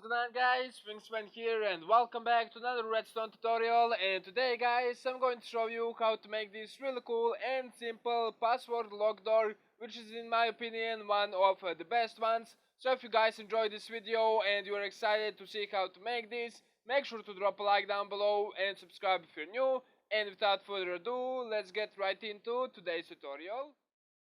going on, guys? Wingspan here and welcome back to another redstone tutorial. And today, guys, I'm going to show you how to make this really cool and simple password lock door, which is in my opinion one of the best ones. So if you guys enjoyed this video and you are excited to see how to make this, make sure to drop a like down below and subscribe if you're new. And without further ado, let's get right into today's tutorial.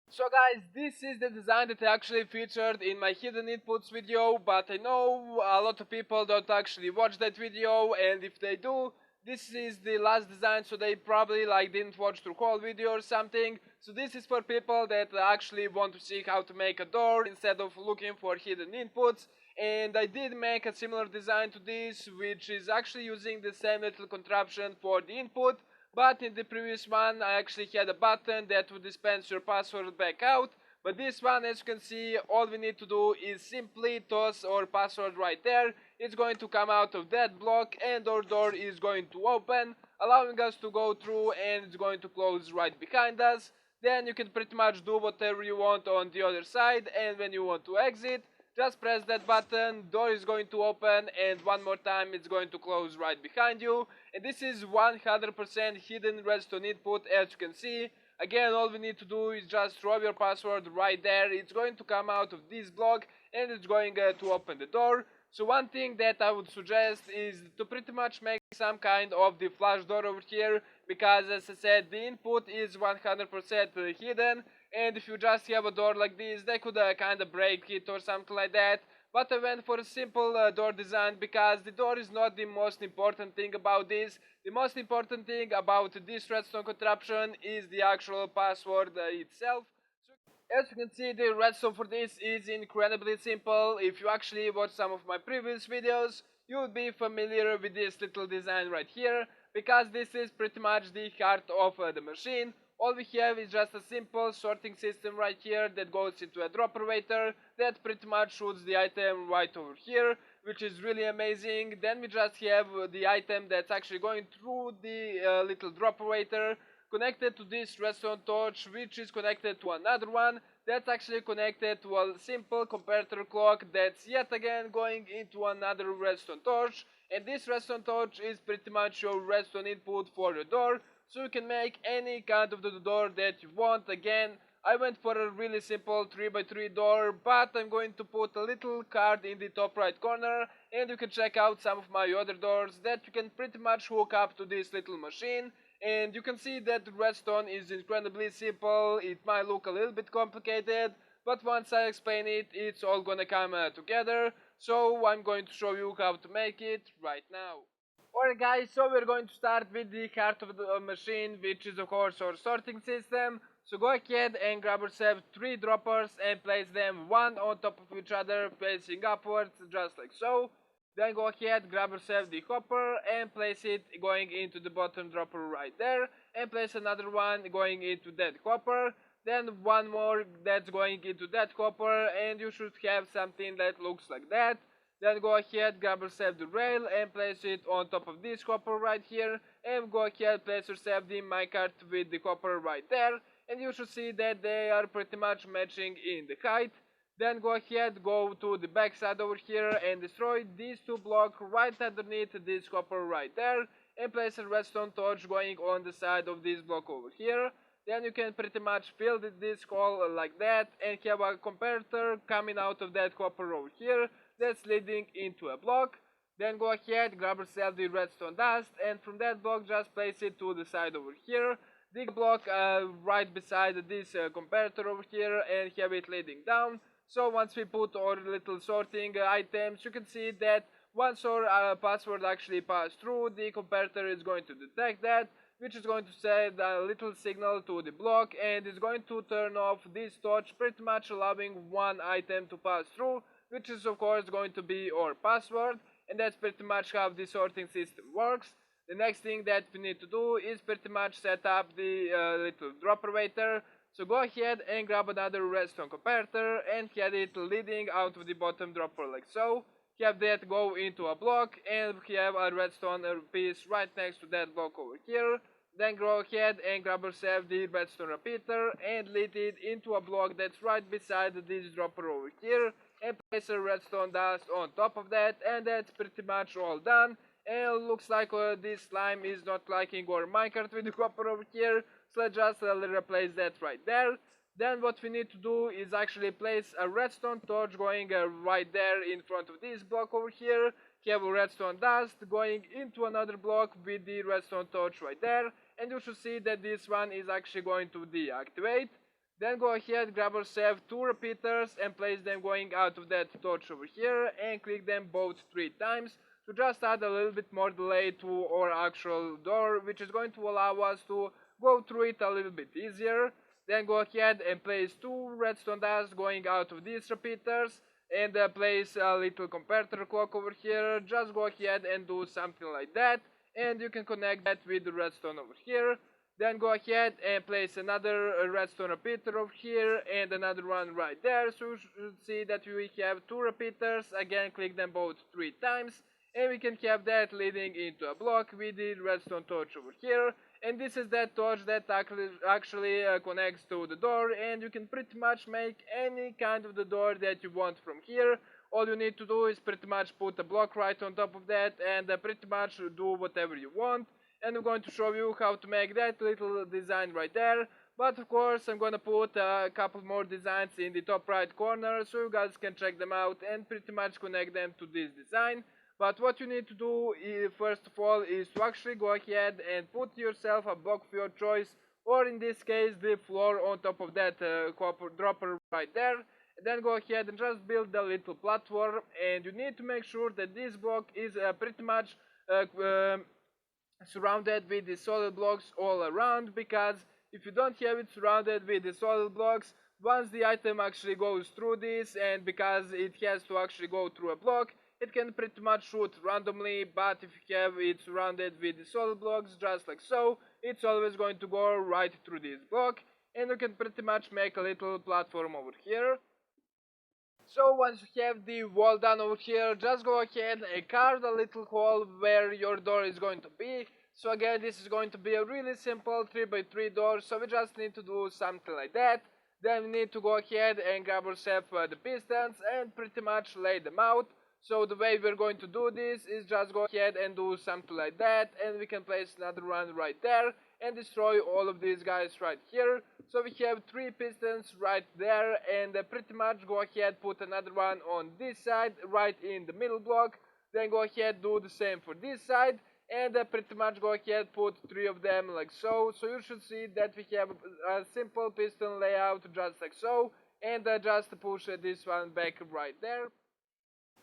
So guys, this is the design that I actually featured in my hidden inputs video, but I know a lot of people don't actually watch that video, and if they do, this is the last design, so they probably didn't watch the whole video or something. So this is for people that actually want to see how to make a door instead of looking for hidden inputs. And I did make a similar design to this, which is actually using the same little contraption for the input. But in the previous one I actually had a button that would dispense your password back out. But this one, as you can see, all we need to do is simply toss our password right there. It's going to come out of that block and our door is going to open, allowing us to go through, and it's going to close right behind us. Then you can pretty much do whatever you want on the other side, and when you want to exit, just press that button, door is going to open, and one more time it's going to close right behind you. And this is 100% hidden redstone input, as you can see. Again, all we need to do is just throw your password right there. It's going to come out of this block and it's going to open the door. So one thing that I would suggest is to pretty much make some kind of the flash door over here, because as I said, the input is 100% hidden, and if you just have a door like this, they could kind of break it or something like that. But I went for a simple door design because the door is not the most important thing about this. The most important thing about this redstone contraption is the actual password itself. As you can see, the redstone for this is incredibly simple. If you actually watch some of my previous videos, you would be familiar with this little design right here, because this is pretty much the heart of the machine. All we have is just a simple sorting system right here that goes into a dropper waiter that pretty much shoots the item right over here, which is really amazing. Then we just have the item that's actually going through the little dropper waiter, connected to this redstone torch, which is connected to another one that's actually connected to a simple comparator clock that's yet again going into another redstone torch. And this redstone torch is pretty much your redstone input for the door, so you can make any kind of the door that you want. Again, I went for a really simple 3x3 door, but I'm going to put a little card in the top right corner, and you can check out some of my other doors that you can pretty much hook up to this little machine. And you can see that the redstone is incredibly simple. It might look a little bit complicated, but once I explain it, it's all gonna come together. So I'm going to show you how to make it right now. Alright guys, so we're going to start with the heart of the machine, which is of course our sorting system. So go ahead and grab yourself 3 droppers and place them one on top of each other, facing upwards, just like so. Then go ahead, grab yourself the hopper and place it going into the bottom dropper right there, and place another one going into that hopper, then one more that's going into that hopper, and you should have something that looks like that. Then go ahead, grab yourself the rail and place it on top of this hopper right here, and go ahead, place yourself the minecart with the hopper right there, and you should see that they are pretty much matching in the height. Then go ahead, go to the back side over here and destroy these 2 blocks right underneath this copper right there, and place a redstone torch going on the side of this block over here. Then you can pretty much fill this hole like that and have a comparator coming out of that copper over here that's leading into a block. Then go ahead, grab yourself the redstone dust, and from that block just place it to the side over here. Dig block right beside this comparator over here and have it leading down. So once we put our little sorting items, you can see that once our password actually passed through, the comparator is going to detect that, which is going to send a little signal to the block, and is going to turn off this torch, pretty much allowing one item to pass through, which is of course going to be our password. And that's pretty much how the sorting system works. The next thing that we need to do is pretty much set up the little dropper waiter. So go ahead and grab another redstone comparator and have it leading out of the bottom dropper like so. Have that go into a block and have a redstone piece right next to that block over here. Then go ahead and grab yourself the redstone repeater and lead it into a block that's right beside this dropper over here. and place a redstone dust on top of that, and that's pretty much all done. And it looks like this slime is not liking our minecart with the copper over here, so let's just replace that right there. Then what we need to do is actually place a redstone torch going right there in front of this block over here. Have a redstone dust going into another block with the redstone torch right there, and you should see that this one is actually going to deactivate. Then go ahead, grab yourself 2 repeaters and place them going out of that torch over here, and click them both 3 times to just add a little bit more delay to our actual door, which is going to allow us to go through it a little bit easier. Then go ahead and place 2 redstone dust going out of these repeaters, and place a little comparator clock over here. Just go ahead and do something like that, and you can connect that with the redstone over here. Then go ahead and place another redstone repeater over here and another one right there. So you should see that we have 2 repeaters. Again, click them both 3 times, and we can have that leading into a block with the redstone torch over here. And this is that torch that actually connects to the door, and you can pretty much make any kind of the door that you want from here. All you need to do is pretty much put a block right on top of that, and pretty much do whatever you want. And I'm going to show you how to make that little design right there. But of course I'm gonna put a couple more designs in the top right corner, so you guys can check them out and pretty much connect them to this design. But what you need to do first of all is to actually go ahead and put yourself a block of your choice, or in this case the floor on top of that copper dropper right there. And then go ahead and just build a little platform, and you need to make sure that this block is pretty much surrounded with the solid blocks all around, because if you don't have it surrounded with the solid blocks, once the item actually goes through this, and because it has to actually go through a block, it can pretty much shoot randomly. But if you have it surrounded with the solid blocks just like so, it's always going to go right through this block, and you can pretty much make a little platform over here. So once you have the wall done over here, just go ahead and carve a little hole where your door is going to be. So again, this is going to be a really simple 3x3 door, so we just need to do something like that. Then we need to go ahead and grab ourselves the pistons and pretty much lay them out. So the way we're going to do this is just go ahead and do something like that, and we can place another one right there and destroy all of these guys right here. So we have 3 pistons right there, and pretty much go ahead put another one on this side right in the middle block. Then go ahead do the same for this side, and pretty much go ahead put 3 of them like so. So you should see that we have a simple piston layout just like so, and just push this one back right there.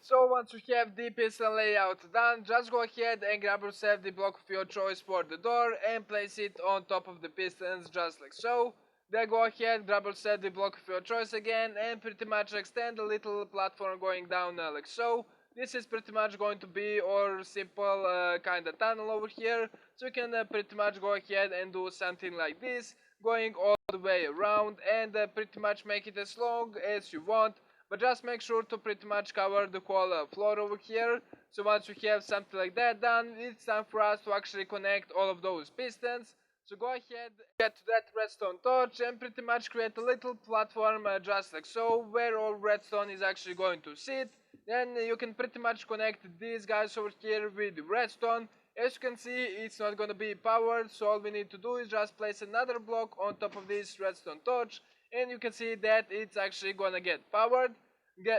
So once you have the piston layout done, just go ahead and grab yourself the block of your choice for the door and place it on top of the pistons just like so. Then go ahead, grab yourself the block of your choice again and pretty much extend a little platform going down like so. This is pretty much going to be our simple kind of tunnel over here. So you can pretty much go ahead and do something like this, going all the way around, and pretty much make it as long as you want. But just make sure to pretty much cover the whole floor over here. So once you have something like that done, it's time for us to actually connect all of those pistons. So go ahead, get to that redstone torch and pretty much create a little platform just like so, where all redstone is actually going to sit. Then you can pretty much connect these guys over here with the redstone. As you can see, it's not going to be powered, so all we need to do is just place another block on top of this redstone torch, and you can see that it's actually gonna get powered.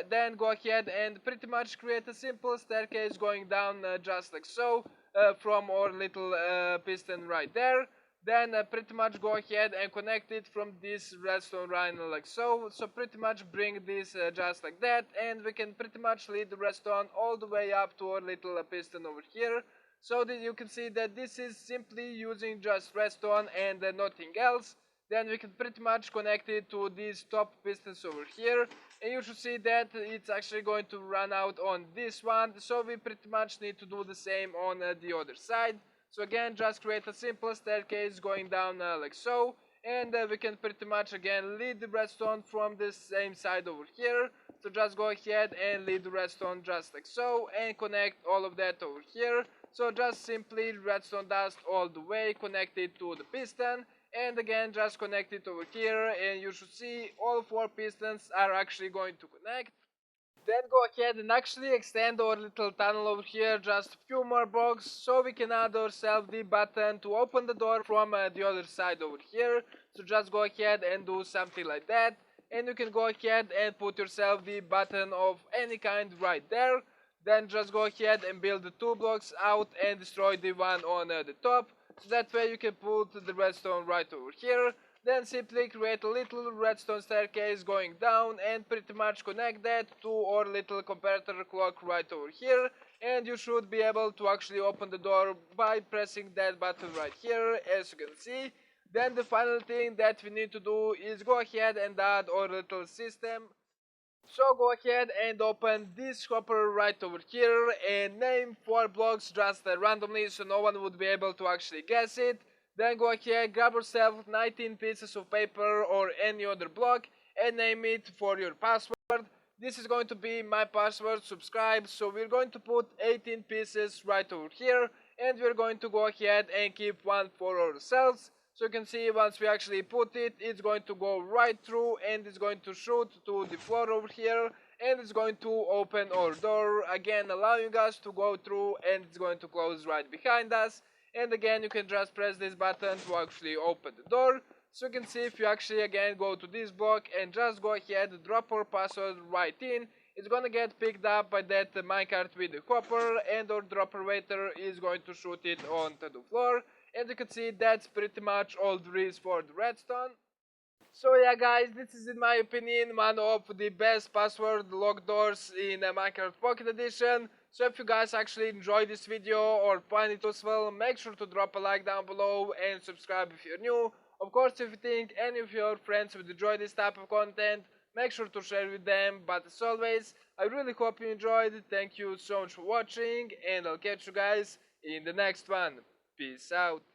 Then go ahead and pretty much create a simple staircase going down just like so, from our little piston right there. Then pretty much go ahead and connect it from this redstone line like so. So pretty much bring this just like that, and we can pretty much lead the redstone all the way up to our little piston over here. So that you can see that this is simply using just redstone and nothing else. Then we can pretty much connect it to these top pistons over here, and you should see that it's actually going to run out on this one, so we pretty much need to do the same on the other side. So again, just create a simple staircase going down like so, and we can pretty much again lead the redstone from the same side over here. So just go ahead and lead the redstone just like so, and connect all of that over here. So just simply redstone dust all the way, connect it to the piston, and again just connect it over here, and you should see all 4 pistons are actually going to connect. Then go ahead and actually extend our little tunnel over here just a few more blocks so we can add ourselves the button to open the door from the other side over here. So just go ahead and do something like that, and you can go ahead and put yourself the button of any kind right there. Then just go ahead and build the two blocks out and destroy the one on the top, so that way you can put the redstone right over here. Then simply create a little redstone staircase going down and pretty much connect that to our little comparator clock right over here, and you should be able to actually open the door by pressing that button right here, as you can see. Then the final thing that we need to do is go ahead and add our little system. So go ahead and open this hopper right over here and name 4 blocks just randomly so no one would be able to actually guess it. Then go ahead, grab yourself 19 pieces of paper or any other block and name it for your password. This is going to be my password, subscribe, so we're going to put 18 pieces right over here, and we're going to go ahead and keep one for ourselves. So you can see once we actually put it, it's going to go right through and it's going to shoot to the floor over here, and it's going to open our door, again allowing us to go through, and it's going to close right behind us. And again you can just press this button to actually open the door. So you can see if you actually again go to this block and just go ahead, drop our password right in, it's gonna get picked up by that minecart with the hopper, and our dropper waiter is going to shoot it onto the floor. And you can see that's pretty much all there is for the redstone. So yeah guys, this is in my opinion one of the best password lock doors in Minecraft Pocket Edition. So if you guys actually enjoyed this video or find it useful, make sure to drop a like down below and subscribe if you're new. Of course, if you think any of your friends would enjoy this type of content, make sure to share with them. But as always, I really hope you enjoyed. Thank you so much for watching, and I'll catch you guys in the next one. Peace out.